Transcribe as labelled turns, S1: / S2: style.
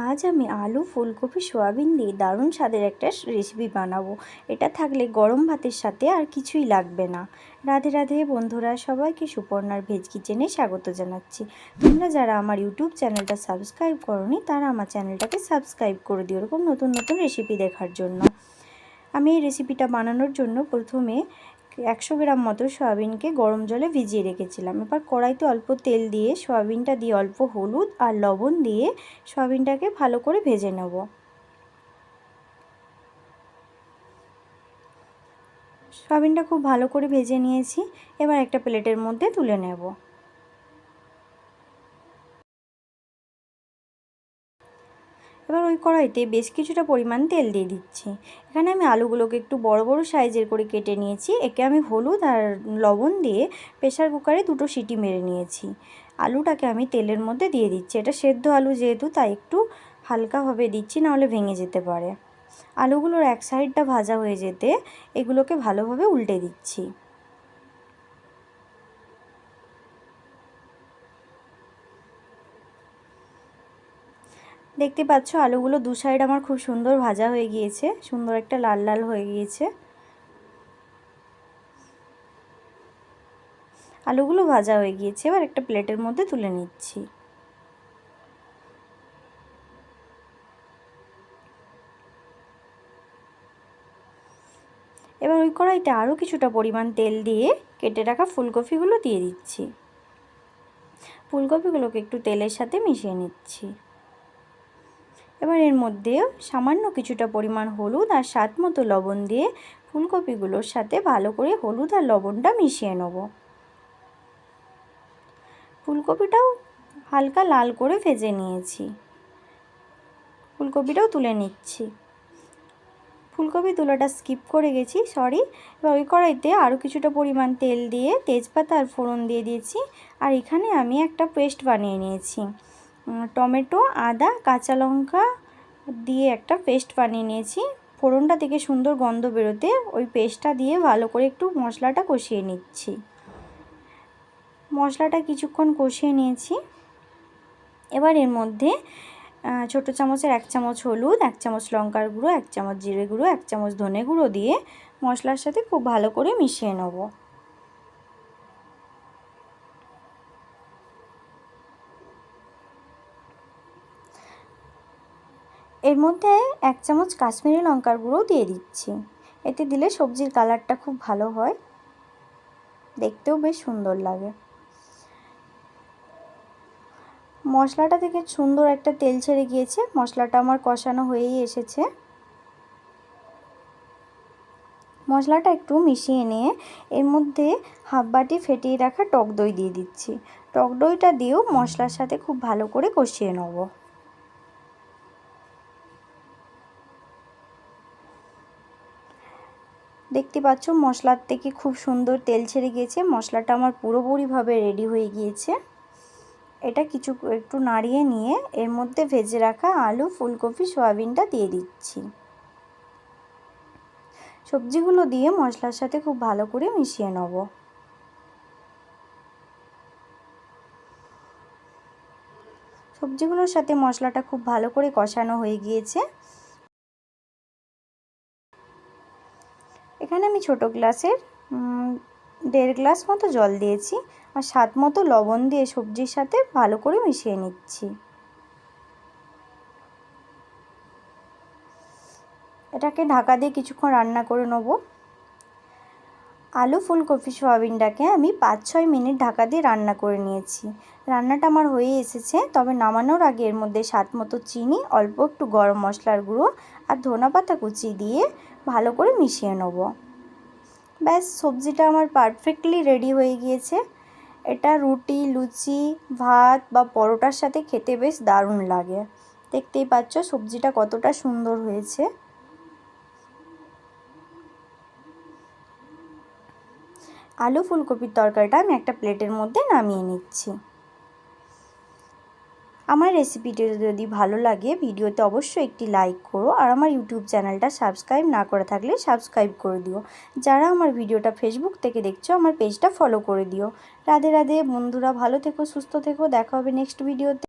S1: আজ আমি আলু ফুলকপি সোয়াবিন দিয়ে দারুণ স্বাদের একটা রেসিপি বানাবো। এটা থাকলে গরম ভাতের সাথে আর কিছুই লাগবে না। রাধে রাধে বন্ধুরা, সবাইকে সুপর্ণার ভেজ কিচেনে স্বাগত জানাচ্ছি। তোমরা যারা আমার ইউটিউব চ্যানেলটা সাবস্ক্রাইব করোনি তারা আমার চ্যানেলটাকে সাবস্ক্রাইব করে দিও এরকম নতুন নতুন রেসিপি দেখার জন্য। আমি এই রেসিপিটা বানানোর জন্য প্রথমে 100 গ্রাম মতো সয়াবিনকে গরম জলে ভিজিয়ে রেখেছিলাম। এবার কড়াইতে অল্প তেল দিয়ে সয়াবিনটা দিয়ে অল্প হলুদ আর লবণ দিয়ে সয়াবিনটাকে ভালো করে ভেজে নেব। সয়াবিনটা খুব ভালো করে ভেজে নিয়েছি। এবার একটা প্লেটের মধ্যে তুলে নেব। এবার ওই কড়াইতে বেশ কিছুটা পরিমাণ তেল দিয়ে দিচ্ছি। এখানে আমি আলুগুলোকে একটু বড় বড় সাইজের করে কেটে নিয়েছি। একে আমি হলুদ আর লবণ দিয়ে প্রেসার কুকারে 2টো সিটি মেরে নিয়েছি। আলুটাকে আমি তেলের মধ্যে দিয়ে দিচ্ছি। এটা সেদ্ধ আলু যেহেতু তাই একটু হালকাভাবে দিচ্ছি, নাহলে ভেঙে যেতে পারে। আলুগুলোর এক সাইডটা ভাজা হয়ে যেতে এগুলোকে ভালোভাবে উল্টে দিচ্ছি। দেখতে পাচ্ছ আলুগুলো দু সাইড আমার খুব সুন্দর ভাজা হয়ে গিয়েছে, সুন্দর একটা লাল লাল হয়ে গিয়েছে। আলুগুলো ভাজা হয়ে গিয়েছে, এবার একটা প্লেটের মধ্যে তুলে নিচ্ছি। এবার ওই কড়াইতে আরও কিছুটা পরিমাণ তেল দিয়ে কেটে রাখা ফুলকপিগুলো দিয়ে দিচ্ছি। ফুলকপিগুলোকে একটু তেলের সাথে মিশিয়ে নিচ্ছি। এবার এর মধ্যে সামান্য কিছুটা পরিমাণ হলুদ আর স্বাদ মতো লবণ দিয়ে ফুলকপিগুলোর সাথে ভালো করে হলুদ আর লবণটা মিশিয়ে নেব। ফুলকপিটাও হালকা লাল করে ভেজে নিয়েছি। ফুলকপিটাও তুলে নিচ্ছি। ফুলকপি তোলাটা স্কিপ করে গেছি, সরি। এবার ওই কড়াইতে আরও কিছুটা পরিমাণ তেল দিয়ে তেজপাতা আর ফোড়ন দিয়ে দিয়েছি। আর এখানে আমি একটা পেস্ট বানিয়ে নিয়েছি। টমেটো, আদা, কাঁচা লঙ্কা দিয়ে একটা পেস্ট বানিয়ে নিয়েছি। ফোড়নটা থেকে সুন্দর গন্ধ বেরোতে ওই পেস্টটা দিয়ে ভালো করে একটু মশলাটা কষিয়ে নিচ্ছি। মশলাটা কিছুক্ষণ কষিয়ে নিয়েছি। এবার এর মধ্যে ছোটো চামচের 1 চামচ হলুদ, 1 চামচ লঙ্কার গুঁড়ো, 1 চামচ জিরে গুঁড়ো, 1 চামচ ধনে গুঁড়ো দিয়ে মশলার সাথে খুব ভালো করে মিশিয়ে নেব। এর মধ্যে 1 চামচ কাশ্মীরি লঙ্কার গুঁড়ো দিয়ে দিচ্ছি। এতে দিলে সবজির কালারটা খুব ভালো হয়, দেখতেও বেশ সুন্দর লাগে। মশলাটা থেকে সুন্দর একটা তেল ছেড়ে গিয়েছে। মশলাটা আমার কষানো হয়েই এসেছে। মশলাটা একটু মিশিয়ে নিয়ে এর মধ্যে হাফ বাটি ফেটিয়ে রাখা টক দই দিয়ে দিচ্ছি। টক দইটা দিয়েও মশলার সাথে খুব ভালো করে কষিয়ে নেব। দেখতে পাচ্ছ মশলার থেকে খুব সুন্দর তেল ছেড়ে গিয়েছে। মশলাটা আমার পুরোপুরিভাবে রেডি হয়ে গিয়েছে। এটা একটু নাড়িয়ে নিয়ে এর মধ্যে ভেজে রাখা আলু, ফুলকপি, সয়াবিনটা দিয়ে দিচ্ছি। সবজিগুলো দিয়ে মশলার সাথে খুব ভালো করে মিশিয়ে নেব। সবজিগুলোর সাথে মশলাটা খুব ভালো করে কষানো হয়ে গিয়েছে। এখানে আমি ছোটো গ্লাসের 1.5 গ্লাস মতো জল দিয়েছি আর স্বাদ মতো লবণ দিয়ে সবজির সাথে ভালো করে মিশিয়ে নিচ্ছি। এটাকে ঢাকা দিয়ে কিছুক্ষণ রান্না করে নেব। আলু, ফুলকপি, সয়াবিনটাকে আমি 5-6 মিনিট ঢাকা দিয়ে রান্না করে নিয়েছি। রান্নাটা আমার হয়ে এসেছে। তবে নামানোর আগে এর মধ্যে স্বাদ মতো চিনি, অল্প একটু গরম মশলার গুঁড়ো আর ধনেপাতা কুচি দিয়ে ভালো করে মিশিয়ে নেব। ব্যাস, সবজিটা আমার পারফেক্টলি রেডি হয়ে গিয়েছে। এটা রুটি, লুচি, ভাত বা পরোটার সাথে খেতে বেশ দারুণ লাগে। দেখতেই পাচ্ছ সবজিটা কতটা সুন্দর হয়েছে। আলু ফুলকপির তরকারিটা আমি একটা প্লেটের মধ্যে নামিয়ে নিচ্ছি। আমার রেসিপিটি যদি ভালো লাগে ভিডিওতে অবশ্যই একটি লাইক করো আর আমার ইউটিউব চ্যানেলটা সাবস্ক্রাইব না করে থাকলে সাবস্ক্রাইব করে দিও। যারা আমার ভিডিওটা ফেসবুক থেকে দেখছো আমার পেজটা ফলো করে দিও। রাধে রাধে বন্ধুরা, ভালো থেকো, সুস্থ থেকো। দেখা হবে নেক্সট ভিডিওতে।